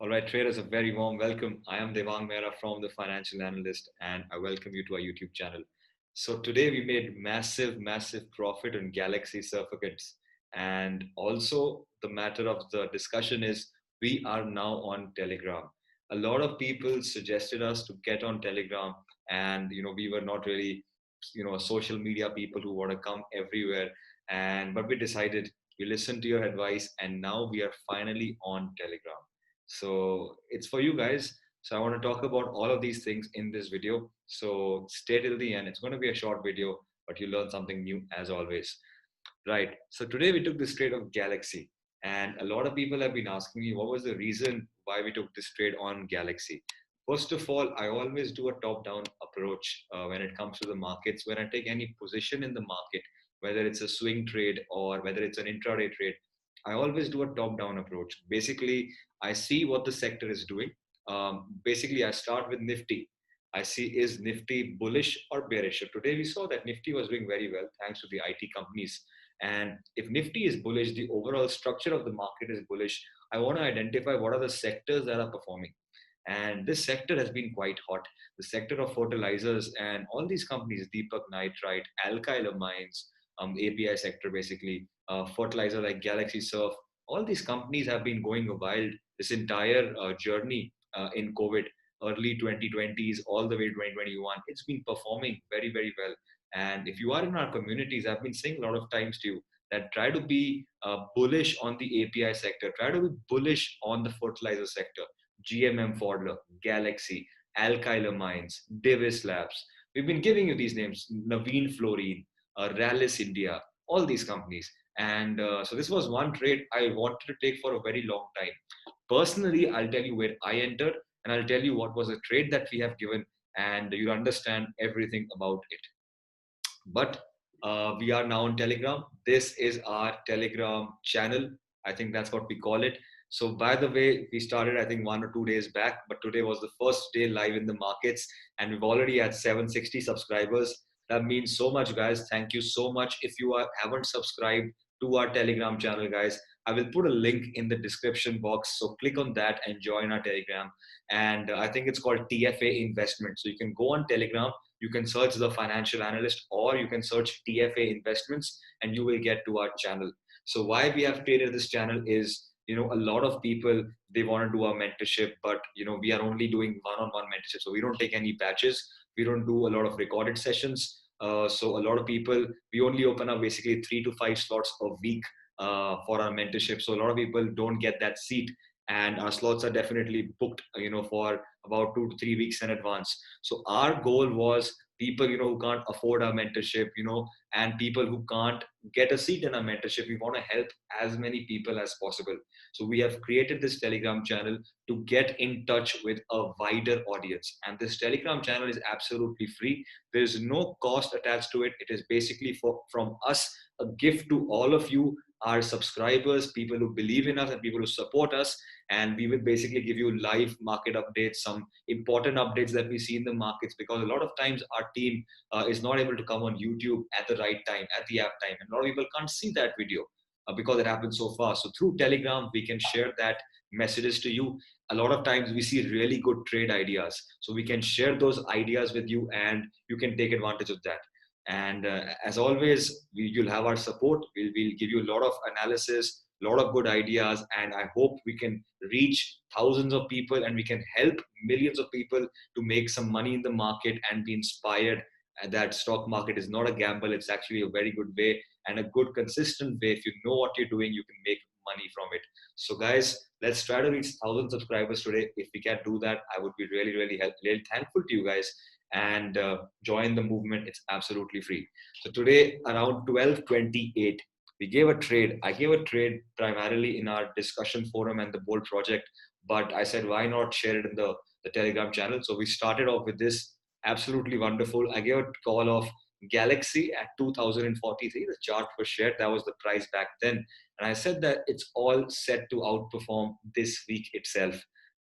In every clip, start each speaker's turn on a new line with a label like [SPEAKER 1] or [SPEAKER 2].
[SPEAKER 1] All right, traders, a very warm welcome. I am Devang Mehra from The Financial Analyst, and I welcome you to our YouTube channel. So today we made massive profit on Galaxy certificates, and also the matter of the discussion is we are now on Telegram. A lot of people suggested us to get on Telegram, and we were not really social media people who want to come everywhere, and but we decided we listened to your advice, and now we are finally on Telegram. So it's for you guys. So I want to talk about all of these things in this video. So stay till the end. It's going to be a short video, but you learn something new as always. Right. So today we took this trade of Galaxy, and a lot of people have been asking me what was the reason why we took this trade on Galaxy. First of all, I always do a top-down approach when it comes to the markets. When I take any position in the market, whether it's a swing trade or whether it's an intraday trade, I always do a top-down approach. Basically, I see what the sector is doing. Basically, I start with Nifty. I see is Nifty bullish or bearish. So today we saw that Nifty was doing very well thanks to the IT companies. And if Nifty is bullish, the overall structure of the market is bullish. I want to identify what are the sectors that are performing. And this sector has been quite hot. The sector of fertilizers and all these companies, Deepak Nitrite, Alkyl Amines, API sector basically, fertilizer like Galaxy Surf, all these companies have been going wild this entire journey in COVID, early 2020s, all the way to 2021. It's been performing very well. And if you are in our communities, I've been saying a lot of times to you that try to be bullish on the API sector, try to be bullish on the fertilizer sector. GMM Fodler, Galaxy, Alkyl Amines, Divis Labs. We've been giving you these names, Naveen Fluorine, Rallis India, all these companies. And so this was one trade I wanted to take for a very long time. Personally, I'll tell you where I entered and I'll tell you what was a trade that we have given, and you'll understand everything about it. But we are now on Telegram. This is our Telegram channel. I think that's what we call it. So, by the way, we started, I think, 1 or 2 days back, but today was the first day live in the markets, and we've already had 760 subscribers. That means so much, guys. Thank you so much. If you haven't subscribed to our Telegram channel, guys, I will put a link in the description box. So, click on that and join our Telegram. And I think it's called TFA Investment. So, you can go on Telegram, you can search the financial analyst, or you can search TFA investments, and you will get to our channel. So why we have created this channel is, a lot of people, they want to do our mentorship, but we are only doing one-on-one mentorship. So we don't take any batches. We don't do a lot of recorded sessions. So a lot of people, we only open up basically 3 to 5 slots a week for our mentorship. So a lot of people don't get that seat, and our slots are definitely booked, for about 2 to 3 weeks in advance. So our goal was people, who can't afford our mentorship, and people who can't get a seat in our mentorship. We want to help as many people as possible. So we have created this Telegram channel to get in touch with a wider audience. And this Telegram channel is absolutely free. There is no cost attached to it. It is basically from us, a gift to all of you, our subscribers, people who believe in us and people who support us. And we will basically give you live market updates, some important updates that we see in the markets, because a lot of times our team is not able to come on YouTube at the right time, at the app time, and a lot of people can't see that video because it happens so fast. So through Telegram, we can share that messages to you. A lot of times we see really good trade ideas, so we can share those ideas with you, and you can take advantage of that. And as always, you'll have our support. We'll give you a lot of analysis, a lot of good ideas, and I hope we can reach thousands of people and we can help millions of people to make some money in the market and be inspired that stock market is not a gamble. It's actually a very good way and a good consistent way. If you know what you're doing, you can make money from it. So guys, let's try to reach 1,000 subscribers today. If we can do that, I would be really thankful to you guys, and join the movement. It's absolutely free. So today around 12:28, we gave a trade. I gave a trade primarily in our discussion forum and the Bold project, but I said, why not share it in the Telegram channel? So we started off with this. Absolutely wonderful. I gave a call of Galaxy at 2043. The chart was shared. That was the price back then. And I said that it's all set to outperform this week itself.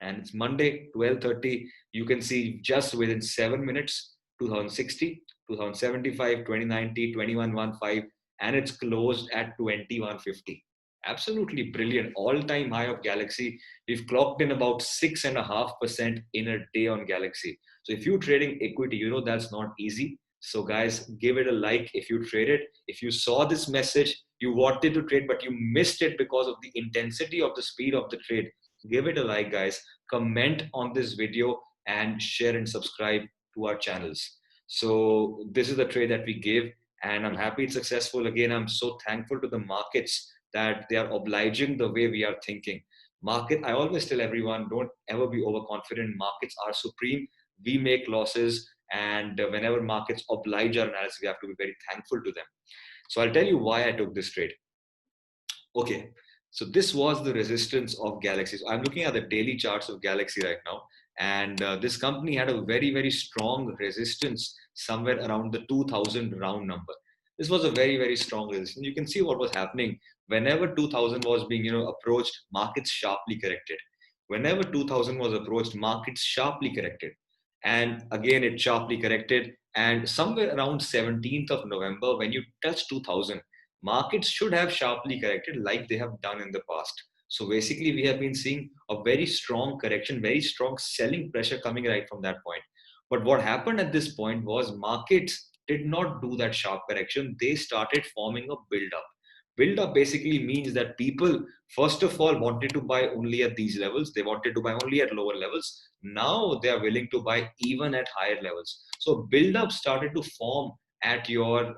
[SPEAKER 1] And it's Monday, 12:30. You can see just within 7 minutes, 2060, 2075, 2090, 2115, and it's closed at 2150. Absolutely brilliant. All-time high of Galaxy. We've clocked in about 6.5% in a day on Galaxy. So if you're trading equity, you know that's not easy. So guys, give it a like if you trade it. If you saw this message, you wanted to trade, but you missed it because of the intensity of the speed of the trade. Give it a like, guys. Comment on this video and share and subscribe to our channels. So this is the trade that we gave, and I'm happy it's successful. Again, I'm so thankful to the markets that they are obliging the way we are thinking. Market, I always tell everyone, don't ever be overconfident. Markets are supreme. We make losses, and whenever markets oblige our analysis, we have to be very thankful to them. So I'll tell you why I took this trade. Okay, so this was the resistance of Galaxy. So I'm looking at the daily charts of Galaxy right now, and this company had a very, very strong resistance somewhere around the 2000 round number. This was a very, very strong resistance. You can see what was happening whenever 2000 was being, approached. Markets sharply corrected. Whenever 2000 was approached, markets sharply corrected, and again it sharply corrected. And somewhere around 17th of November, when you touch 2000, markets should have sharply corrected like they have done in the past. So basically, we have been seeing a very strong correction, very strong selling pressure coming right from that point. But what happened at this point was markets did not do that sharp correction. They started forming a build up. Build up basically means that people, first of all, wanted to buy only at these levels. They wanted to buy only at lower levels. Now they are willing to buy even at higher levels. So build up started to form at your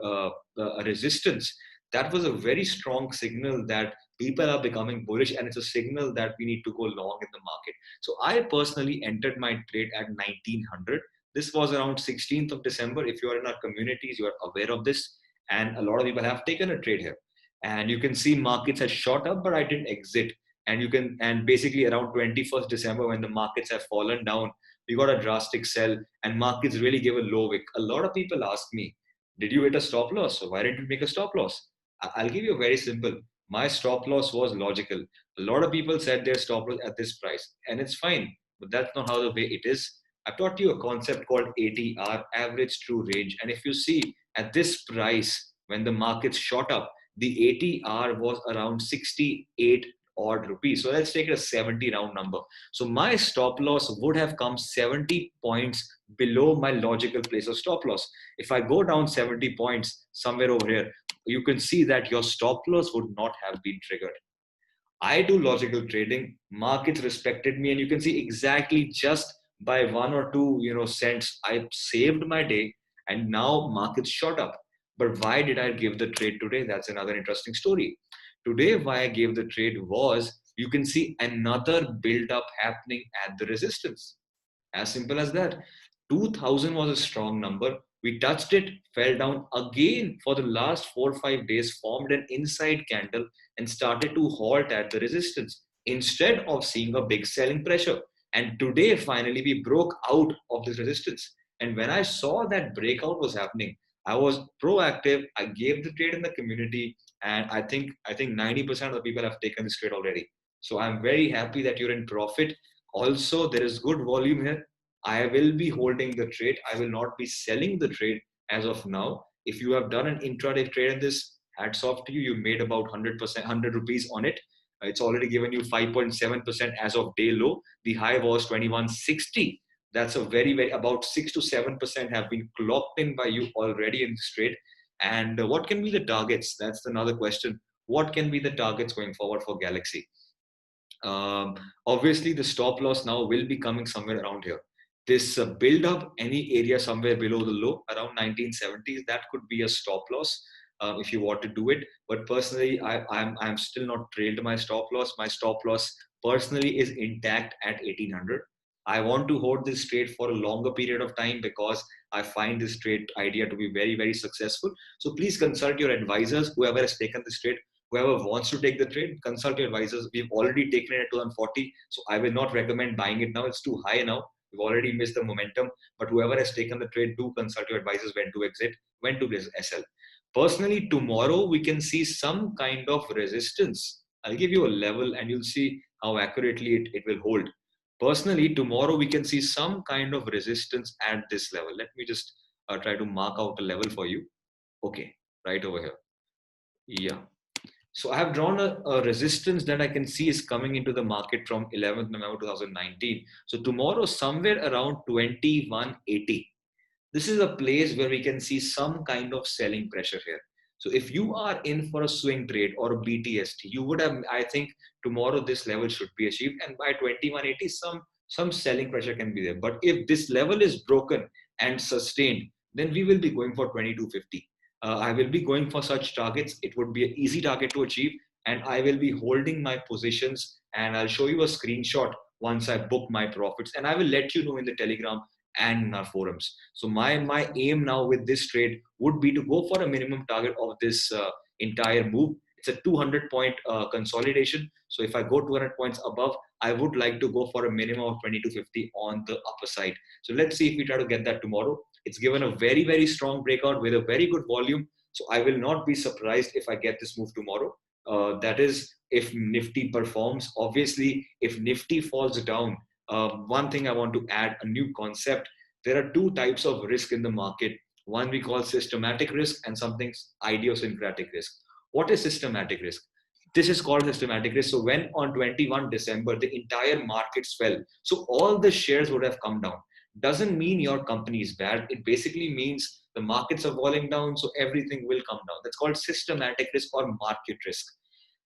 [SPEAKER 1] resistance. That was a very strong signal that people are becoming bullish, and it's a signal that we need to go long in the market. So I personally entered my trade at 1900. This was around 16th of December. If you are in our communities, you are aware of this, and a lot of people have taken a trade here. And you can see markets had shot up, but I didn't exit. And basically around 21st December, when the markets have fallen down, we got a drastic sell, and markets really gave a low wick. A lot of people ask me, did you hit a stop loss? So why didn't you make a stop loss? I'll give you a very simple. My stop loss was logical. A lot of people said their stop loss at this price, and it's fine, but that's not how the way it is. I taught you a concept called ATR, average true range. And if you see at this price, when the markets shot up, the ATR was around 68 odd rupees. So let's take it a 70 round number. So my stop loss would have come 70 points below my logical place of stop loss. If I go down 70 points somewhere over here, you can see that your stop loss would not have been triggered. I do logical trading. Markets respected me, and you can see exactly just by 1 or 2, cents, I saved my day, and now markets shot up. But why did I give the trade today? That's another interesting story. Today, why I gave the trade was you can see another build up happening at the resistance. As simple as that. 2000 was a strong number. We touched it, fell down again for the last 4 or 5 days, formed an inside candle, and started to halt at the resistance instead of seeing a big selling pressure. And today, finally, we broke out of this resistance. And when I saw that breakout was happening, I was proactive. I gave the trade in the community, and I think 90% of the people have taken this trade already. So I'm very happy that you're in profit. Also, there is good volume here. I will be holding the trade. I will not be selling the trade as of now. If you have done an intraday trade in this, hats off to you. You made about 100%, 100 rupees on it. It's already given you 5.7% as of day low. The high was 2160. That's a very, very, about 6 to 7% have been clocked in by you already in this trade. And what can be the targets? That's another question. What can be the targets going forward for Galaxy? um, Obviously the stop loss now will be coming somewhere around here. This build up any area somewhere below the low around 1970s, that could be a stop loss if you want to do it. But personally, I'm still not trailed my stop loss. My stop loss personally is intact at 1800. I want to hold this trade for a longer period of time because I find this trade idea to be very, very successful. So please consult your advisors, whoever has taken this trade. Whoever wants to take the trade, consult your advisors. We've already taken it at 2040, so I will not recommend buying it now. It's too high now. We've already missed the momentum. But whoever has taken the trade, do consult your advisors when to exit, when to SL. Personally, tomorrow we can see some kind of resistance. I'll give you a level and you'll see how accurately it will hold. Personally, tomorrow we can see some kind of resistance at this level. Let me just try to mark out a level for you. Okay, right over here. Yeah. So I have drawn a resistance that I can see is coming into the market from 11th November 2019. So tomorrow, somewhere around 2180. This is a place where we can see some kind of selling pressure here. So if you are in for a swing trade or a BTST, you would have, I think, tomorrow this level should be achieved, and by 2180, some selling pressure can be there. But if this level is broken and sustained, then we will be going for 2250. I will be going for such targets. It would be an easy target to achieve, and I will be holding my positions. And I'll show you a screenshot once I book my profits, and I will let you know in the Telegram and in our forums. So my aim now with this trade would be to go for a minimum target of this entire move. It's a 200 point consolidation. So if I go 200 points above, I would like to go for a minimum of 2250 on the upper side. So let's see if we try to get that tomorrow. It's given a very strong breakout with a very good volume. So I will not be surprised if I get this move tomorrow. That is if Nifty performs. Obviously, if Nifty falls down, one thing I want to add, a new concept. There are two types of risk in the market. One we call systematic risk and something idiosyncratic risk. What is systematic risk? This is called systematic risk. So when on 21 December, the entire markets fell. So all the shares would have come down. Doesn't mean your company is bad. It basically means the markets are falling down, so everything will come down. That's called systematic risk or market risk.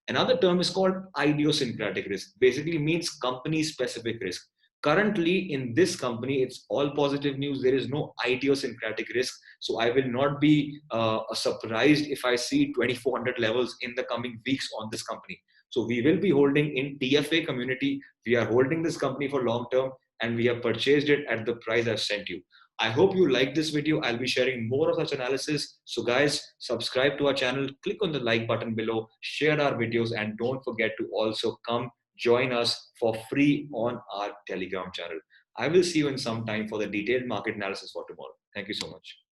[SPEAKER 1] Another term is called idiosyncratic risk. Basically means company specific risk. Currently in this company, it's all positive news. There is no idiosyncratic risk. So I will not be surprised if I see 2400 levels in the coming weeks on this company. So we will be holding in TFA community. We are holding this company for long term, and we have purchased it at the price I've sent you. I hope you like this video. I'll be sharing more of such analysis. So guys, subscribe to our channel, click on the like button below, share our videos, and don't forget to also come join us for free on our Telegram channel. I will see you in some time for the detailed market analysis for tomorrow. Thank you so much.